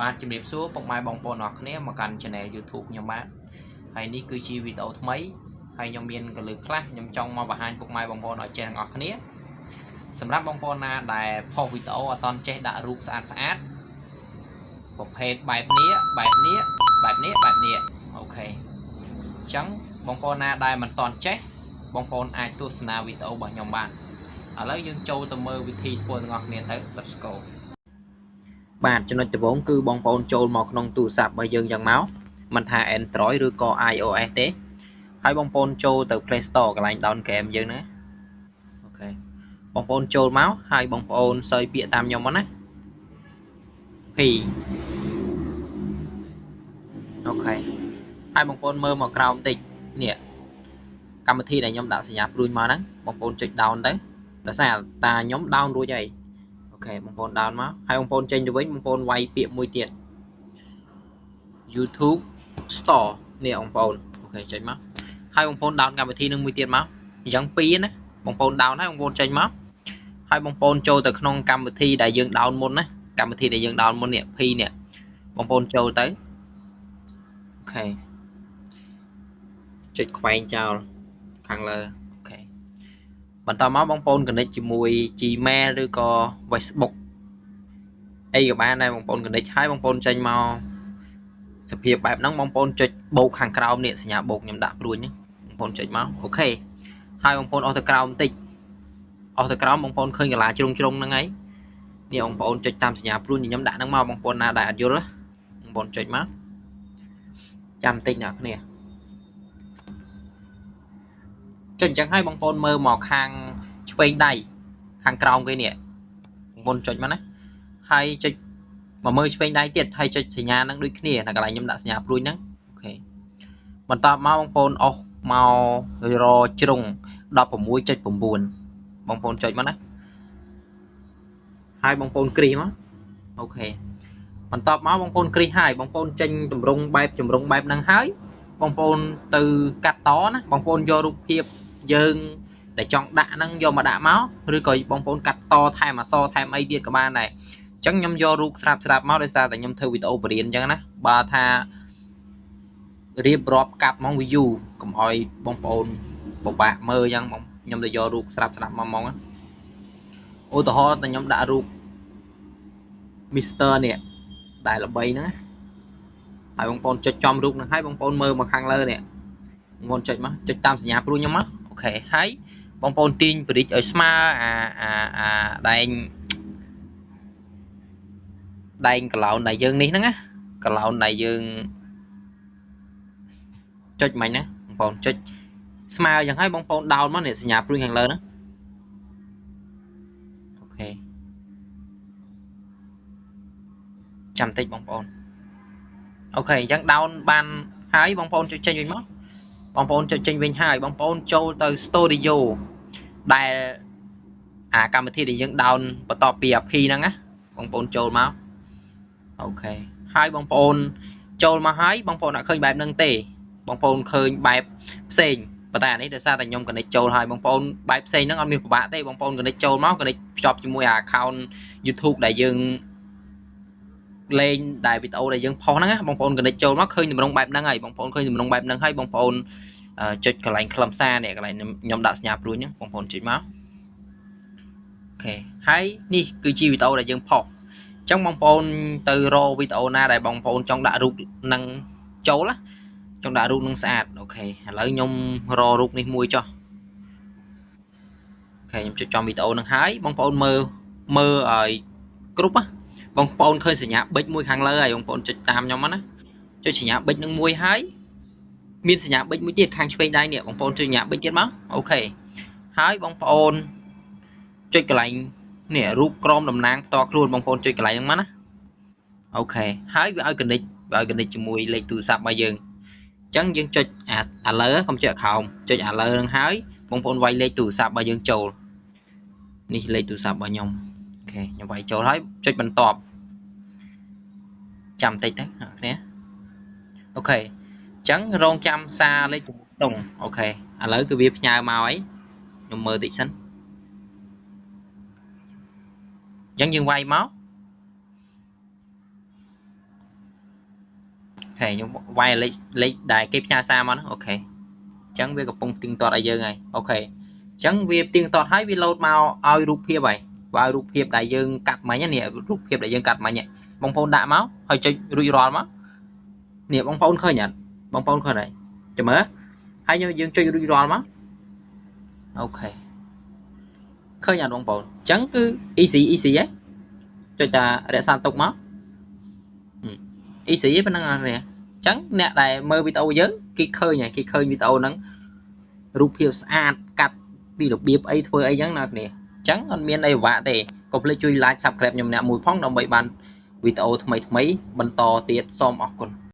បាទជំរាបសួរពុកម៉ែបងប្អូនអរគ្នាមកកាន់ Channel YouTube ខ្ញុំបាទហើយនេះគឺជាវីដេអូថ្មីហើយខ្ញុំមានកលឹះខ្លះខ្ញុំចង់មកបង្ហាញពុកម៉ែបងប្អូនឲ្យចេះទាំងអស់គ្នាសម្រាប់បងប្អូនណាដែលផុសវីដេអូអត់តន់ចេះដាក់រូបស្អាតប្រភេទបែបនេះអូខេអញ្ចឹងបងប្អូនណាដែលមិនតន់ចេះបងប្អូនអាចទស្សនាវីដេអូរបស់ខ្ញុំបានឥឡូវយើងចូលទៅមើលវិធីធ្វើទាំងអស់គ្នាទៅ Let's go បាទចំណុចដំបូងគឺបងប្អូនចូលមកក្នុងទូរស័ព្ទរបស់យើងយ៉ាងមកមិនថា Android ឬក៏ iOS ទេហើយបងប្អូនចូលទៅ Play Store កន្លែង down game យើងណាអូខេបងប្អូនចូលមកហើយបងប្អូនសើចពាក្យតាមខ្ញុំមកណា P អូខេហើយបងប្អូនមើលមកក្រោមបន្តិចនេះកម្មវិធីដែលខ្ញុំដាក់សញ្ញាព្រួយមកហ្នឹងបងប្អូនចុច down ទៅដោយសារតាខ្ញុំ down រួចហើយអូខេបងប្អូន down មកហើយបងប្អូនចេញទៅវិញបងប្អូនវាយពាក្យមួយទៀត YouTube Store នេះបងប្អូនអូខេចុចមកហើយបងប្អូន down កម្មវិធីនឹងមួយទៀតមកអញ្ចឹងពីរណាបងប្អូន down ហើយបងប្អូនចេញមកហើយបងប្អូនចូលទៅក្នុងកម្មវិធីដែលយើង down មុនណាកម្មវិធីដែលយើង down មុននេះ P នេះបងប្អូនចូលទៅអូខេចុចខ្វែងចោលខាងលើអូខេបន្តមកបងប្អូន connect ជាមួយ Gmail ឬក៏ Facebook អីក៏បានដែរបងប្អូន connect ហើយបងប្អូនចេញមកសភាពបែបហ្នឹងបងប្អូនចុចបូកខាងក្រោមនេះសញ្ញាបូកខ្ញុំដាក់ព្រួយហ្នឹងបងប្អូនចុចមកអូខេហើយបងប្អូនអស់ទៅក្រោមបន្តិចអស់ទៅក្រោមបងប្អូនឃើញកន្លាជ្រុងហ្នឹងហើយនេះបងប្អូនចុចតាមសញ្ញាព្រួយខ្ញុំដាក់ហ្នឹងមកបងប្អូនណាដែលអត់យល់បងប្អូនចុចមកចាំបន្តិចអ្នកគ្នាចុចអញ្ចឹងហើយបងប្អូនមើលមកខាងឆ្វេងដៃខាងក្រោមគេនេះបងប្អូនចុចមកណាហើយចុចមកមើលឆ្វេងដៃទៀតហើយចុចសញ្ញាហ្នឹងដូចគ្នានៅកន្លែងខ្ញុំដាក់សញ្ញាព្រួយហ្នឹងអូខេបន្តមកបងប្អូនអស់មករជ្រុង 16.9 បងប្អូនចុចមកណាហើយបងប្អូនគ្រីសមកអូខេបន្តមកបងប្អូនគ្រីសហើយបងប្អូនចេញតម្រង់បែបហ្នឹងហើយបងប្អូនទៅកាត់តណាបងប្អូនយករូបភាពយើងដែលចង់ដាក់ហ្នឹងយកមកដាក់មកឬក៏បងប្អូនកាត់តថែមអក្សរថែមអីទៀតក៏បានដែរអញ្ចឹងខ្ញុំយករូបស្រាប់មកដោយសារតែខ្ញុំធ្វើវីដេអូបរៀនអញ្ចឹងណាបើថារៀបរាប់កាត់ហ្មង view កុំឲ្យបងប្អូនពិបាកមើលអញ្ចឹងខ្ញុំទៅយករូបស្រាប់មកហ្មងឧទាហរណ៍តែខ្ញុំដាក់រូប Mr នេះដែលល្បីហ្នឹងហើយបងប្អូនចុចចំរូបហ្នឹងហើយបងប្អូនមើលមកខាងលើនេះបងប្អូនចុចមកចុចតាមសញ្ញាព្រួយខ្ញុំមកអូខេហើយបងប្អូនទាញបរិចឲ្យស្មើអាដែងកឡោនដែលយើងនេះហ្នឹងណាកឡោនដែលយើងចុចមិញណាបងប្អូនចុចស្មើយ៉ាងហើយបងប្អូនដោនមកនេះសញ្ញាព្រួយខាងលើហ្នឹងអូខេចាំតិចបងប្អូនអូខេអញ្ចឹងដោនបានហើយបងប្អូនចុចចេញវិញមកបងប្អូនចុចចេញវិញហើយបងប្អូនចូលទៅ Studio ដែលកម្មវិធីដែលយើងដោនបន្ទាប់ពី API ហ្នឹងណាបងប្អូនចូលមកអូខេហើយបងប្អូនចូលមកហើយបងប្អូនអត់ឃើញបែបហ្នឹងទេបងប្អូនឃើញបែបផ្សេងប៉ុន្តែអានេះដោយសារតែខ្ញុំ connect ចូលហើយបងប្អូនបែបផ្សេងហ្នឹងអត់មានពិបាកទេបងប្អូន connect ចូលមក connect ភ្ជាប់ជាមួយ account YouTube ដែលយើងលេងដែលវីដេអូដែលយើងផុសហ្នឹងណាបងប្អូន connect ចូលមកឃើញតម្រង់បែបហ្នឹងហើយបងប្អូនឃើញតម្រង់បែបហ្នឹងហើយបងប្អូនចុចកន្លែងខ្លឹមសារនេះកន្លែងខ្ញុំដាក់សញ្ញាព្រួយហ្នឹងបងប្អូនចុចមកអូខេហើយនេះគឺជាវីដេអូដែលយើងផុសអញ្ចឹងបងប្អូនទៅរកវីដេអូណាដែលបងប្អូនចង់ដាក់រូបនឹងចូលណាចង់ដាក់រូបនឹងស្អាតអូខេឥឡូវខ្ញុំរករូបនេះមួយចុះអូខេខ្ញុំចុចចំវីដេអូនឹងហើយបងប្អូនមើលឲ្យគ្រប់ណាបងប្អូនឃើញសញ្ញាប៊ិចមួយខាងលើហើយបងប្អូនចុចតាមខ្ញុំណាចុចសញ្ញាប៊ិចនឹងមួយហើយមានសញ្ញាប៊ិចមួយទៀតខាងឆ្វេងដៃនេះបងប្អូនចុចសញ្ញាប៊ិចទៀតមកអូខេហើយបងប្អូនចុចកន្លែងនេះរូបក្រមតំណាងផ្ទាល់ខ្លួនបងប្អូនចុចកន្លែងហ្នឹងមកណាអូខេហើយវាឲ្យ connect ជាមួយលេខទូរស័ព្ទរបស់យើងអញ្ចឹងយើងចុចអាលើកុំចុចខោមចុចអាលើហ្នឹងហើយបងប្អូនវាយលេខទូរស័ព្ទរបស់យើងចូលនេះលេខទូរស័ព្ទរបស់ខ្ញុំអូខេខ្ញុំវាយចូលហើយចុចបន្ទាប់ចាំបន្តិចទៅអ្នកគ្នាអូខេអញ្ចឹងរងចាំសារលេខតុងអូខេឥឡូវគឺវាផ្ញើមកហើយខ្ញុំមើលតិចសិនអញ្ចឹងយើងវាយមក thể nhưng vài lấy đài kịp nhà xa mà nó ok chẳng việc gặp bông tiếng tọt ở giờ này ok chẳng việc tiếng tọt hay vì load mau ao rụp hiệp vậy và rụp hiệp đại dương cắt máy nhá nè rụp hiệp đại dương cắt máy nhẹ bông phôn đã máu hơi chơi rủi ro máu nè bông phôn khơi nhận bông phôn khơi này cho mới hay như dương chơi rủi ro máu ok khơi nhận bông phôn chẳng cứ easy ấy cho ta để san tục máu easy với năng nè chẳng nè đại mơ video dớn cái khơi video nắng rụp hiệp ad cắt vì được biếp ấy thôi ấy chẳng nào nè chẳng còn miền đây vạ thì có lấy chui like subscribe nhầm nè mùi phong đồng bậy bàn video mấy mấy bắn to tiệt xóm ọc còn